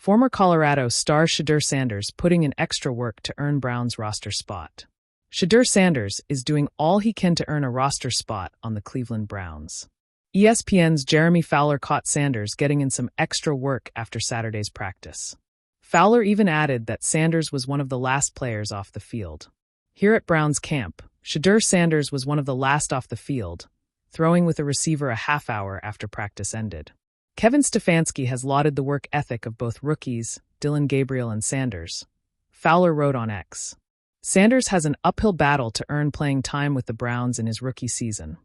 Former Colorado star Shedeur Sanders putting in extra work to earn Browns' roster spot. Shedeur Sanders is doing all he can to earn a roster spot on the Cleveland Browns. ESPN's Jeremy Fowler caught Sanders getting in some extra work after Saturday's practice. Fowler even added that Sanders was one of the last players off the field. Here at Browns camp, Shedeur Sanders was one of the last off the field, throwing with a receiver a half hour after practice ended. Kevin Stefanski has lauded the work ethic of both rookies, Dillon Gabriel and Sanders. Fowler wrote on X. Sanders has an uphill battle to earn playing time with the Browns in his rookie season,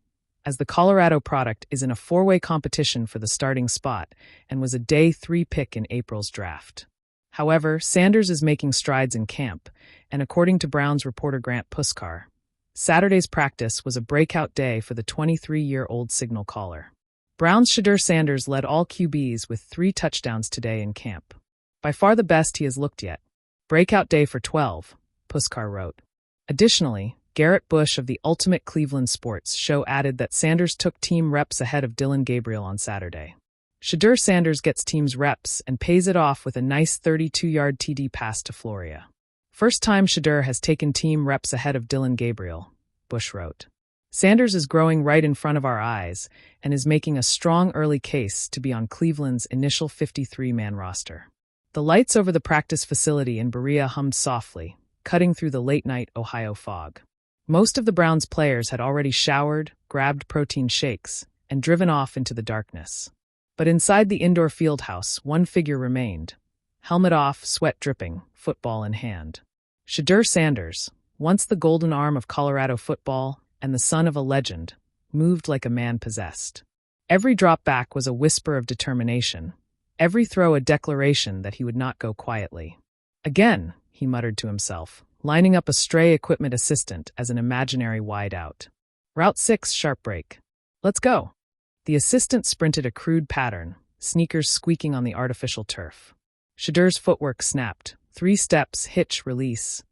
as the Colorado product is in a four-way competition for the starting spot and was a day 3 pick in April's draft. However, Sanders is making strides in camp, and according to Browns reporter Grant Puskar, Saturday's practice was a breakout day for the 23-year-old signal caller. Browns' Shedeur Sanders led all QBs with 3 touchdowns today in camp. By far the best he has looked yet. Breakout day for 12, Puskar wrote. Additionally, Garrett Bush of the Ultimate Cleveland Sports show added that Sanders took team reps ahead of Dillon Gabriel on Saturday. Shedeur Sanders gets team's reps and pays it off with a nice 32-yard TD pass to Floria. First time Shedeur has taken team reps ahead of Dillon Gabriel, Bush wrote. Sanders is growing right in front of our eyes and is making a strong early case to be on Cleveland's initial 53-man roster. The lights over the practice facility in Berea hummed softly, cutting through the late-night Ohio fog. Most of the Browns players had already showered, grabbed protein shakes, and driven off into the darkness. But inside the indoor fieldhouse, one figure remained. Helmet off, sweat dripping, football in hand. Shedeur Sanders, once the golden arm of Colorado football and the son of a legend, moved like a man possessed. Every drop back was a whisper of determination, every throw a declaration that he would not go quietly. Again, he muttered to himself, lining up a stray equipment assistant as an imaginary wide out. Route 6 sharp break. Let's go. The assistant sprinted a crude pattern, sneakers squeaking on the artificial turf. Shedeur's footwork snapped, 3 steps, hitch, release,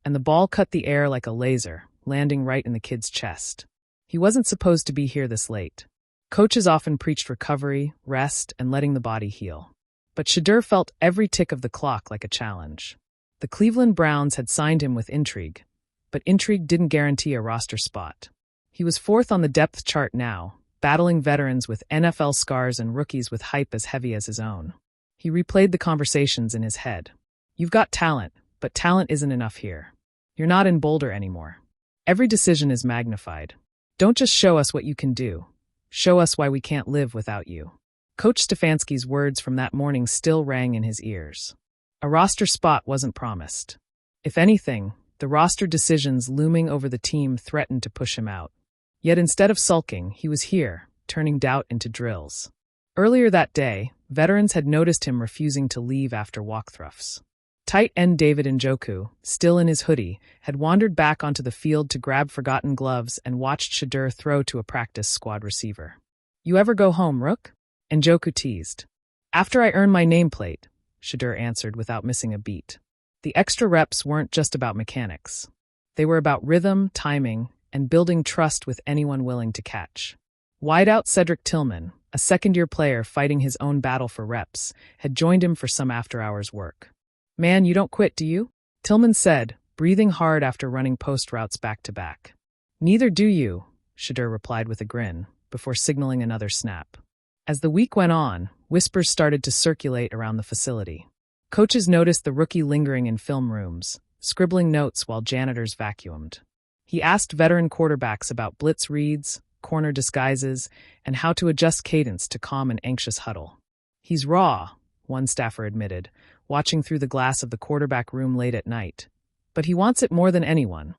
and the ball cut the air like a laser, landing right in the kid's chest. He wasn't supposed to be here this late. Coaches often preached recovery, rest, and letting the body heal. But Shedeur felt every tick of the clock like a challenge. The Cleveland Browns had signed him with intrigue, but intrigue didn't guarantee a roster spot. He was 4th on the depth chart now, battling veterans with NFL scars and rookies with hype as heavy as his own. He replayed the conversations in his head. You've got talent, but talent isn't enough here. You're not in Boulder anymore. Every decision is magnified. Don't just show us what you can do. Show us why we can't live without you. Coach Stefanski's words from that morning still rang in his ears. A roster spot wasn't promised. If anything, the roster decisions looming over the team threatened to push him out. Yet instead of sulking, he was here, turning doubt into drills. Earlier that day, veterans had noticed him refusing to leave after walkthroughs. Tight end David Njoku, still in his hoodie, had wandered back onto the field to grab forgotten gloves and watched Shedeur throw to a practice squad receiver. You ever go home, Rook? Njoku teased. After I earn my nameplate, Shedeur answered without missing a beat. The extra reps weren't just about mechanics. They were about rhythm, timing, and building trust with anyone willing to catch. Wideout Cedric Tillman, a second-year player fighting his own battle for reps, had joined him for some after-hours work. Man, you don't quit, do you? Tillman said, breathing hard after running post routes back-to-back. Neither do you, Shedeur replied with a grin, before signaling another snap. As the week went on, whispers started to circulate around the facility. Coaches noticed the rookie lingering in film rooms, scribbling notes while janitors vacuumed. He asked veteran quarterbacks about blitz reads, corner disguises, and how to adjust cadence to calm an anxious huddle. He's raw, one staffer admitted, watching through the glass of the quarterback room late at night. But he wants it more than anyone.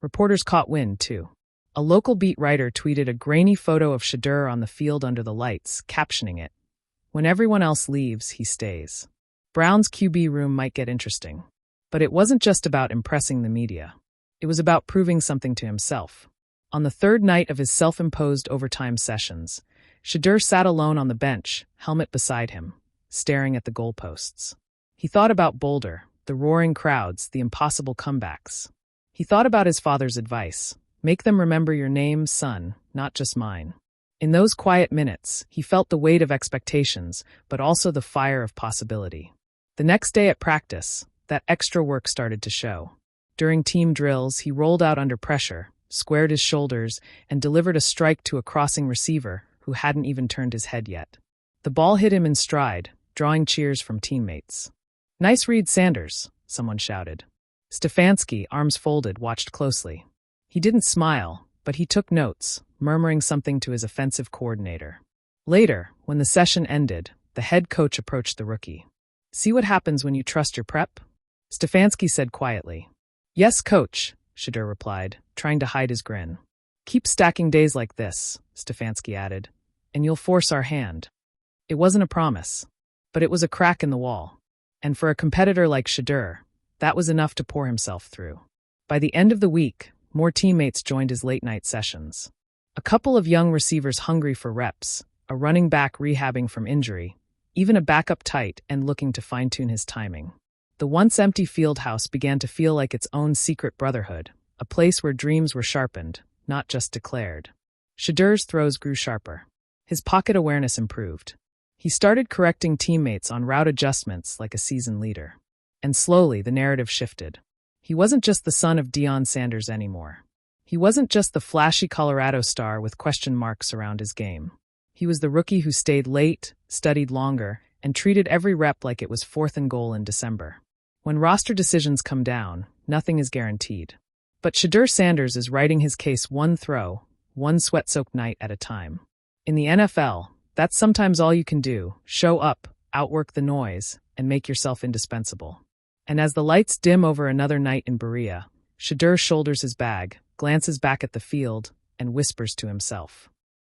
Reporters caught wind, too. A local beat writer tweeted a grainy photo of Shedeur on the field under the lights, captioning it, "When everyone else leaves, he stays." Brown's QB room might get interesting. But it wasn't just about impressing the media. It was about proving something to himself. On the 3rd night of his self-imposed overtime sessions, Shedeur sat alone on the bench, helmet beside him, staring at the goalposts. He thought about Boulder, the roaring crowds, the impossible comebacks. He thought about his father's advice. Make them remember your name, son, not just mine. In those quiet minutes, he felt the weight of expectations, but also the fire of possibility. The next day at practice, that extra work started to show. During team drills, he rolled out under pressure, squared his shoulders, and delivered a strike to a crossing receiver who hadn't even turned his head yet. The ball hit him in stride, drawing cheers from teammates. "Nice read, Sanders," someone shouted. Stefanski, arms folded, watched closely. He didn't smile, but he took notes, murmuring something to his offensive coordinator. Later, when the session ended, the head coach approached the rookie. "See what happens when you trust your prep?" Stefanski said quietly. "Yes, coach," Shedeur replied, trying to hide his grin. "Keep stacking days like this," Stefanski added, "and you'll force our hand." It wasn't a promise, but it was a crack in the wall. And for a competitor like Shedeur, that was enough to pour himself through. By the end of the week, more teammates joined his late-night sessions. A couple of young receivers hungry for reps, a running back rehabbing from injury, even a backup tight end looking to fine-tune his timing. The once-empty field house began to feel like its own secret brotherhood, a place where dreams were sharpened, not just declared. Shedeur's throws grew sharper. His pocket awareness improved. He started correcting teammates on route adjustments like a seasoned leader. And slowly, the narrative shifted. He wasn't just the son of Shedeur Sanders anymore. He wasn't just the flashy Colorado star with question marks around his game. He was the rookie who stayed late, studied longer, and treated every rep like it was 4th and goal in December. When roster decisions come down, nothing is guaranteed. But Shedeur Sanders is writing his case one throw, one sweat-soaked night at a time. In the NFL, that's sometimes all you can do: show up, outwork the noise, and make yourself indispensable. And as the lights dim over another night in Berea, Shedeur shoulders his bag, glances back at the field, and whispers to himself,